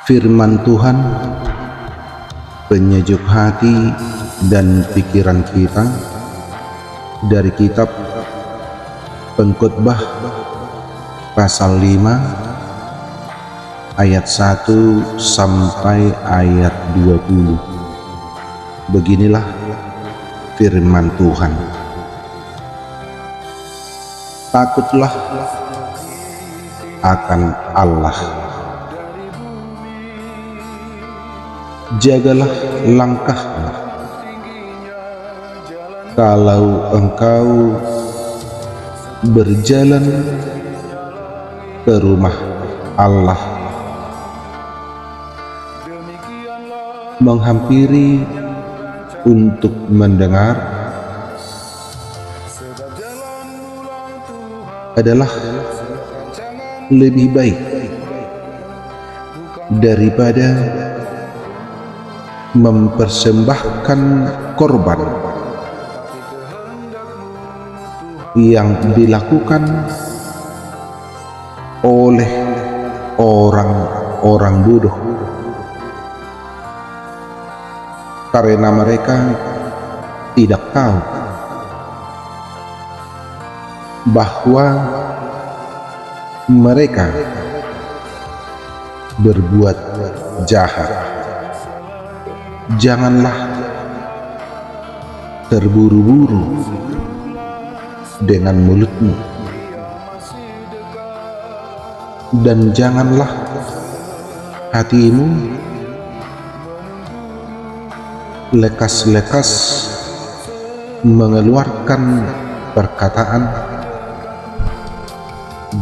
Firman Tuhan, penyejuk hati dan pikiran kita dari kitab Pengkhotbah pasal 5 ayat 1 sampai ayat 20. Beginilah firman Tuhan. Takutlah akan Allah. Jagalah langkahmu. Kalau engkau berjalan ke rumah Allah, menghampiri untuk mendengar, adalah lebih baik daripada mempersembahkan korban yang dilakukan oleh orang-orang bodoh, karena mereka tidak tahu bahwa mereka berbuat jahat. Janganlah terburu-buru dengan mulutmu, dan janganlah hatimu lekas-lekas mengeluarkan perkataan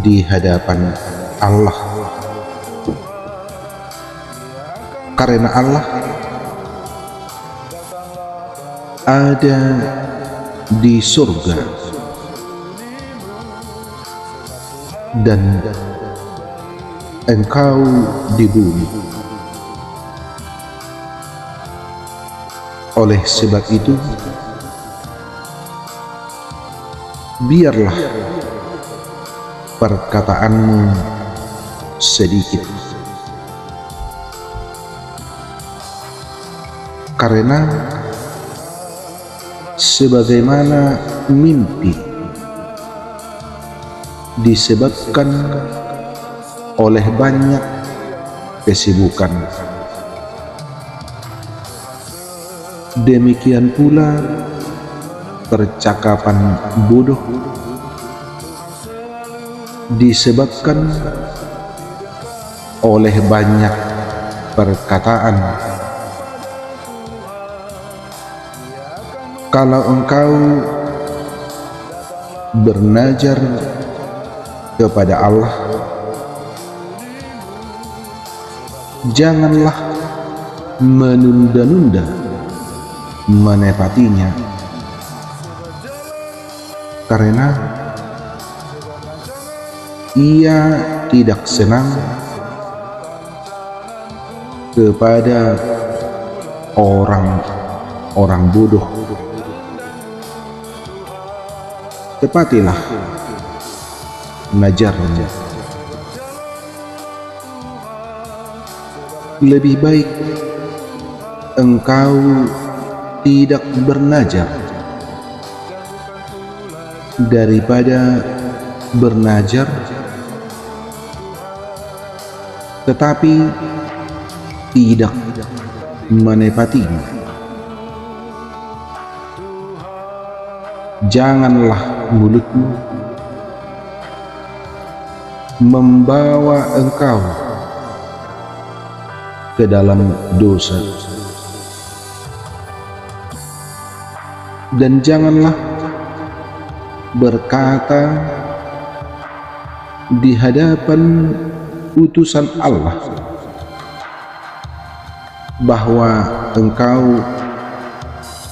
di hadapan Allah, karena Allah ada di surga dan engkau di bumi. Oleh sebab itu, biarlah perkataanmu sedikit, karena sebagaimana mimpi disebabkan oleh banyak kesibukan, demikian pula percakapan bodoh disebabkan oleh banyak perkataan. Kalau engkau bernazar kepada Allah, janganlah menunda-nunda menepatinya, karena Ia tidak senang kepada orang-orang bodoh. Tepatilah nazarnya. Lebih baik engkau tidak bernazar daripada bernazar tetapi tidak menepatinya. Janganlah mulutmu membawa engkau ke dalam dosa, dan janganlah berkata di hadapan utusan Allah bahwa engkau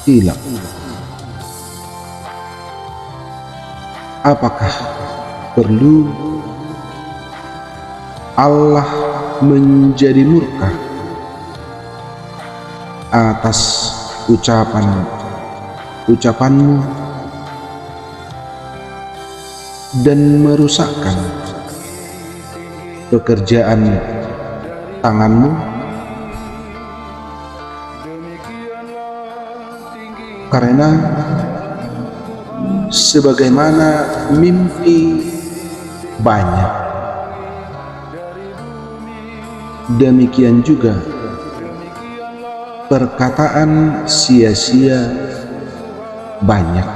hilang. Apakah perlu Allah menjadi murka atas ucapanmu dan merusakkan pekerjaan tanganmu, karena sebagaimana mimpi banyak, demikian juga perkataan sia-sia banyak.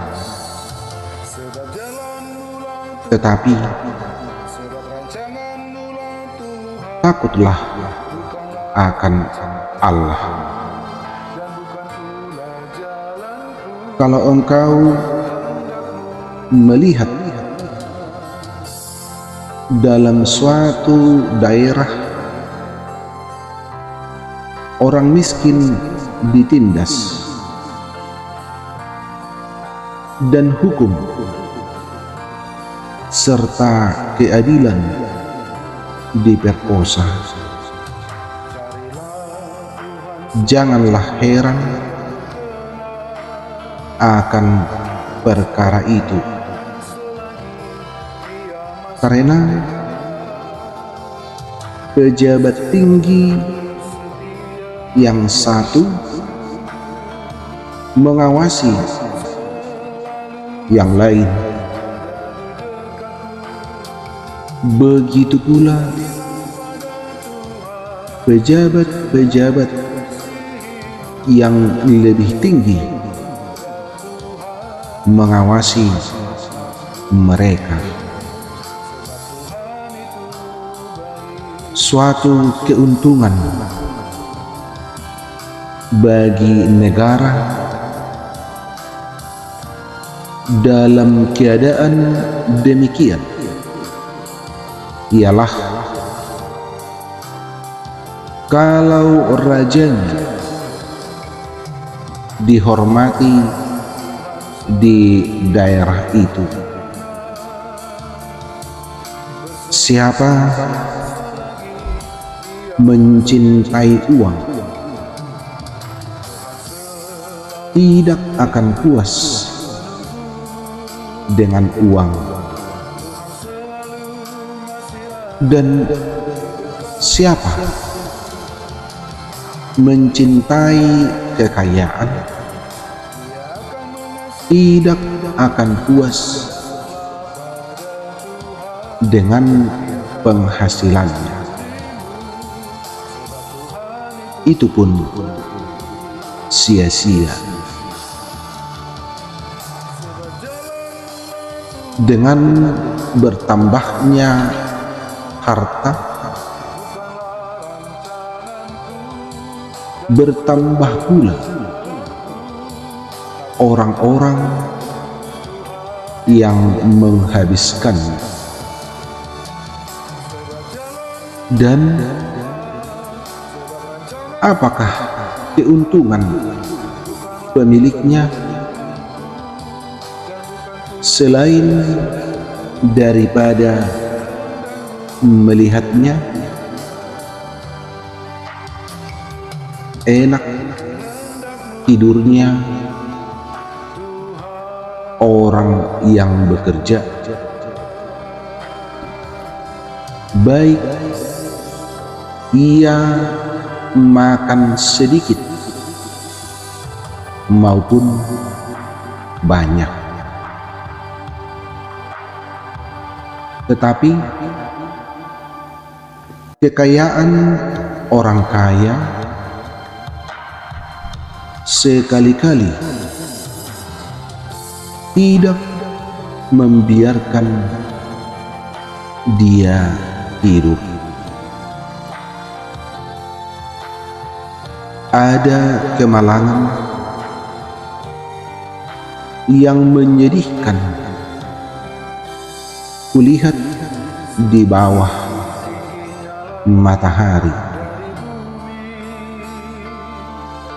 Tetapi takutlah akan Allah. Kalau engkau melihat dalam suatu daerah orang miskin ditindas dan hukum serta keadilan diperkosa, janganlah heran akan perkara itu, karena pejabat tinggi yang satu mengawasi yang lain. Begitu pula pejabat-pejabat yang lebih tinggi mengawasi mereka. Suatu keuntungan bagi negara dalam keadaan demikian ialah kalau rajanya dihormati di daerah itu. Siapa mencintai uang tidak akan puas dengan uang, dan siapa mencintai kekayaan tidak akan puas dengan penghasilannya. Itu pun sia-sia. Dengan bertambahnya harta, bertambah pula orang-orang yang menghabiskannya. Dan apakah keuntungan pemiliknya selain daripada melihatnya enak tidurnya orang yang bekerja, baik ia makan sedikit maupun banyak. Tetapi kekayaan orang kaya sekali-kali tidak membiarkan dia tidur. Ada kemalangan yang menyedihkan kulihat di bawah matahari.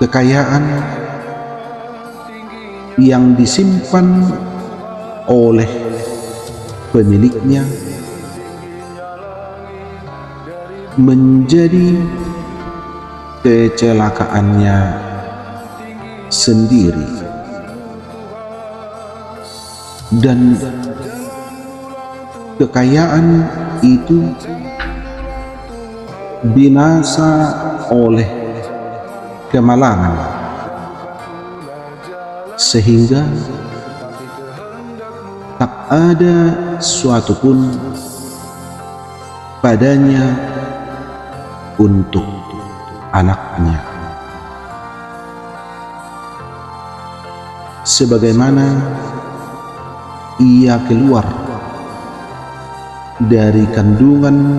Kekayaan yang disimpan oleh pemiliknya menjadi kecelakaannya sendiri, dan kekayaan itu binasa oleh kemalangan, sehingga tak ada suatu pun padanya untuk anaknya. Sebagaimana ia keluar dari kandungan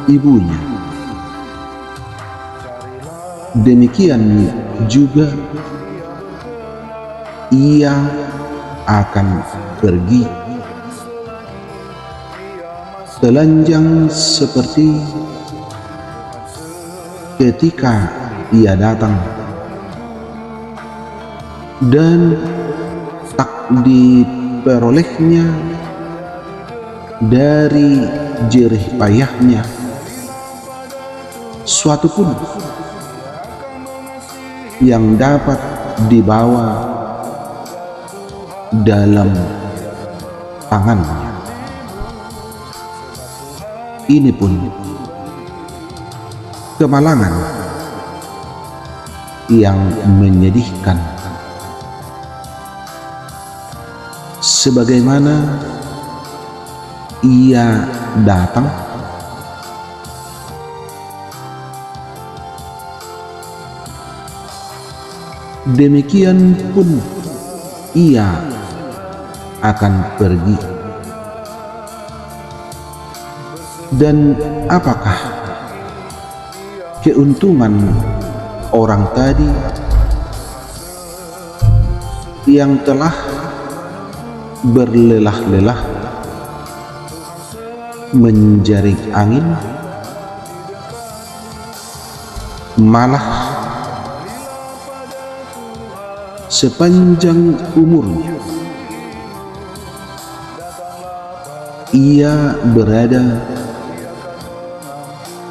ibunya, demikian juga ia akan pergi telanjang seperti ketika ia datang, dan tak diperolehnya dari jerih payahnya suatu pun yang dapat dibawa dalam tangannya. Ini pun kemalangan yang menyedihkan, sebagaimana ia datang demikian pun ia akan pergi. Dan apakah keuntungan orang tadi yang telah berlelah-lelah menjaring angin, malah sepanjang umurnya ia berada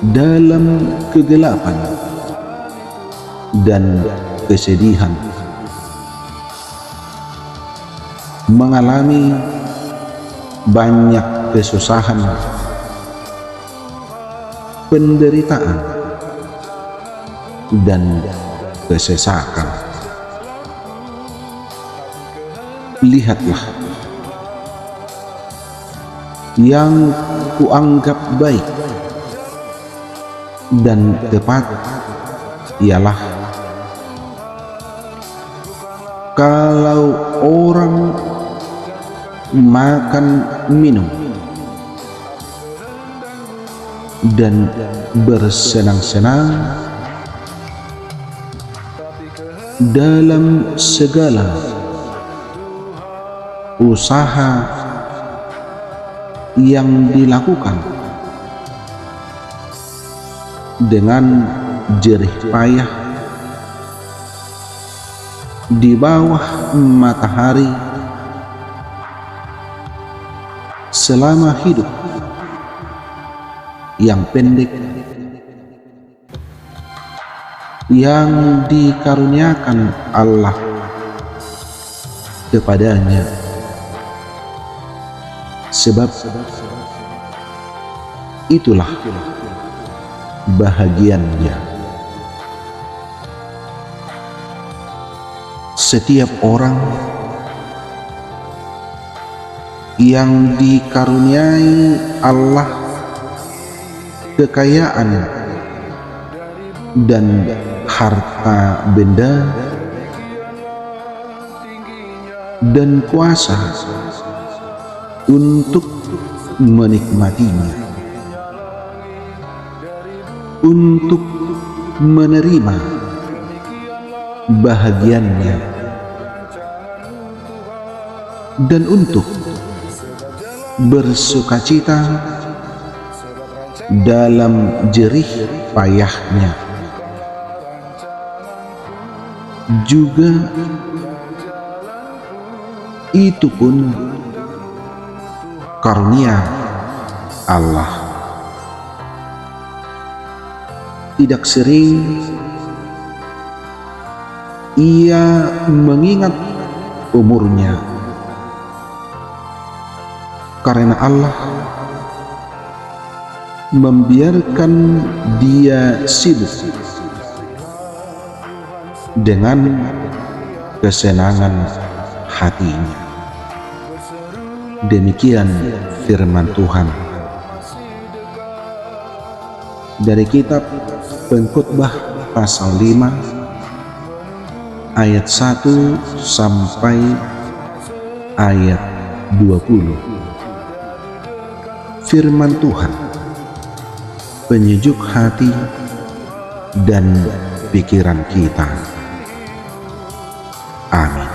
dalam kegelapan dan kesedihan, mengalami banyak kesusahan, penderitaan, dan kesesakan. Lihatlah yang kuanggap baik dan tepat ialah kalau orang makan minum dan bersenang-senang dalam segala usaha yang dilakukan dengan jerih payah di bawah matahari selama hidup yang pendek yang dikaruniakan Allah kepadanya, sebab itulah bahagiannya. Setiap orang yang dikaruniai Allah kekayaan dan harta benda dan kuasa untuk menikmatinya, untuk menerima bahagiannya, dan untuk bersukacita dalam jerih payahnya. Juga itu pun karunia Allah. Tidak sering ia mengingat umurnya, karena Allah membiarkan dia sibuk dengan kesenangan hatinya. Demikian firman Tuhan. Dari kitab Pengkhotbah pasal 5 ayat 1 sampai ayat 20. Firman Tuhan penyejuk hati dan pikiran kita. Amin.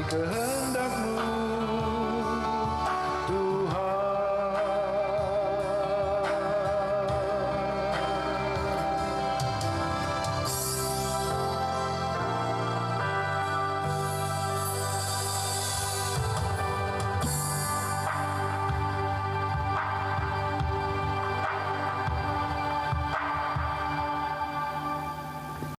Kehendak